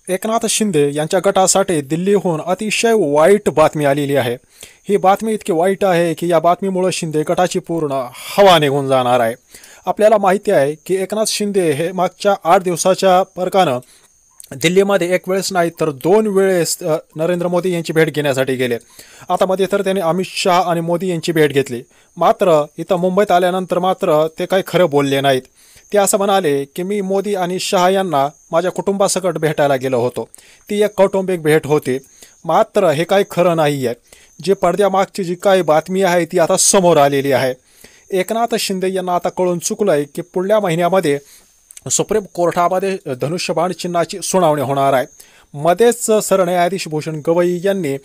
एकनाथ शिंदे यांच्या गटासाठी दिल्लीहून अतिशय वाईट बातमी आलेली आहे। ही बातमी इतकी वाईट आहे की या बातमीमुळे शिंदे गटाची पूर्ण हवा निघून जाणार आहे। आपल्याला माहिती आहे की एकनाथ शिंदे हे मागच्या 8 दिवसाच्या फरकानं दिल्लीमध्ये एक वेळेस नाही तर 2 वेळेस नरेंद्र मोदी यांची भेट घेण्यासाठी गेले। आता मध्ये तर त्यांनी अमित शाह आणि मोदी यांची भेट घेतली, मात्र इथं मुंबईत आल्यानंतर मात्र ते काही खरं बोलले नाहीत। ते असं म्हणाले की मी मोदी आणि शाह यांना माझ्या कुटुंबासकट भेटायला गेलो होतो, ती एक कौटुंबिक भेट होती। मात्र हे काही खरं नाही आहे। जे पडद्यामागची जी काही बातमी आहे ती आता समोर आलेली आहे। एकनाथ शिंदे यांना आता कळून चुकलंय की पुढल्या महिन्यामध्ये सुप्रीम कोर्टामध्ये धनुष्यबाण चिन्हाची सुनावणी होणार आहे। मध्येच सरन्यायाधीश भूषण गवई यांनी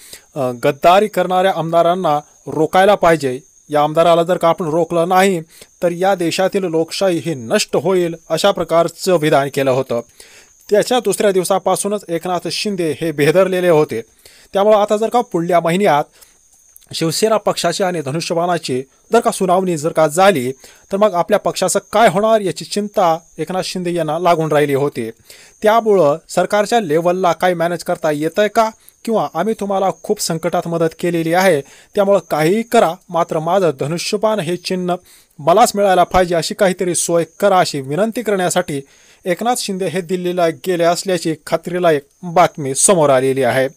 गद्दारी करणाऱ्या आमदारांना रोकायला पाहिजे, या आमदाराला जर का आपण रोखलं नाही तर या देशातील लोकशाही ही नष्ट होईल, अशा प्रकारचं विधान केलं होतं। त्याच्या दुसऱ्या दिवसापासूनच एकनाथ शिंदे हे बेदरलेले होते। त्यामुळे आता जर का पुढल्या महिन्यात शिवसेना पक्षाची आणि धनुष्यबाणाची जर का सुनावणी जर का झाली तर मग आपल्या पक्षाचं काय होणार याची चिंता एकनाथ शिंदे यांना लागून राहिली होती। त्यामुळं सरकारच्या लेवलला काय मॅनेज करता येतंय का, किंवा आम्ही तुम्हाला खूप संकटात मदत केलेली आहे त्यामुळं काहीही करा, मात्र माझं धनुष्यबाण हे चिन्ह मलाच मिळायला पाहिजे, अशी काहीतरी सोय करा, अशी विनंती करण्यासाठी एकनाथ शिंदे हे दिल्लीला गेले असल्याची खात्रीला एक बातमी समोर आलेली आहे।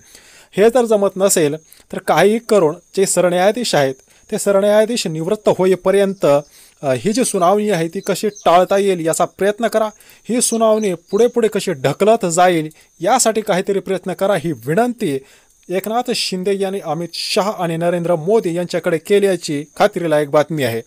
हे जर जमत नसेल तर काही करून जे सरन्यायाधीश आहेत ते सरन्यायाधीश निवृत्त होईपर्यंत ही जी सुनावणी आहे ती कशी टाळता येईल याचा प्रयत्न करा। ही सुनावणी पुढे पुढे कशी ढकलत जाईल यासाठी काहीतरी प्रयत्न करा, ही विनंती एकनाथ शिंदे यांनी अमित शाह आणि नरेंद्र मोदी यांच्याकडे केल्याची खात्रीला एक बातमी आहे।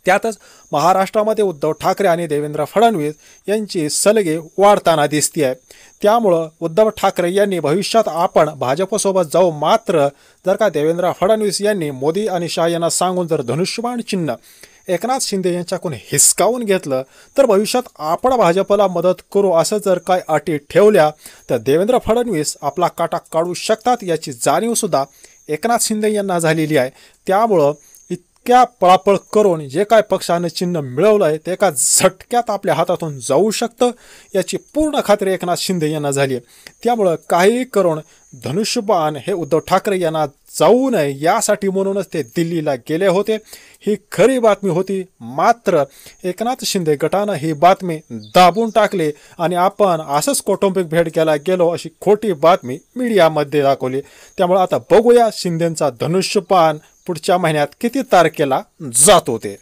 त्यातच महाराष्ट्रामध्ये उद्धव ठाकरे आणि देवेंद्र फडणवीस यांची सलगे वाढताना दिसते आहे। त्यामुळं उद्धव ठाकरे यांनी भविष्यात आपण भाजपसोबत जाऊ, मात्र जर का देवेंद्र फडणवीस यांनी मोदी आणि शाह यांना सांगून जर धनुष्यबाण चिन्ह एकनाथ शिंदे यांच्याकडून हिसकावून घेतलं तर भविष्यात आपण भाजपला मदत करू असं जर काय अटी ठेवल्या तर देवेंद्र फडणवीस आपला काटा काढू शकतात, याची जाणीवसुद्धा एकनाथ शिंदे यांना झालेली आहे। त्यामुळं इतक्या पळापळ करून जे काय पक्षानं चिन्ह मिळवलं आहे ते एका झटक्यात आपल्या हातातून जाऊ शकतं, याची पूर्ण खात्री एकनाथ शिंदे यांना झाली आहे। त्यामुळं काही करून धनुष्यबाण हे उद्धव ठाकरे यांना जाऊ नये यासाठी म्हणूनच ते दिल्लीला गेले होते। ही खरी बातमी होती, मात्र एकनाथ शिंदे गटानं ही बातमी दाबून टाकली आणि आपण असंच कौटुंबिक भेट घ्यायला गेलो अशी खोटी बातमी मीडियामध्ये दाखवली। त्यामुळे आता बघूया शिंदेंचा धनुष्यबाण पुढच्या महिन्यात किती तारखेला जातो ते।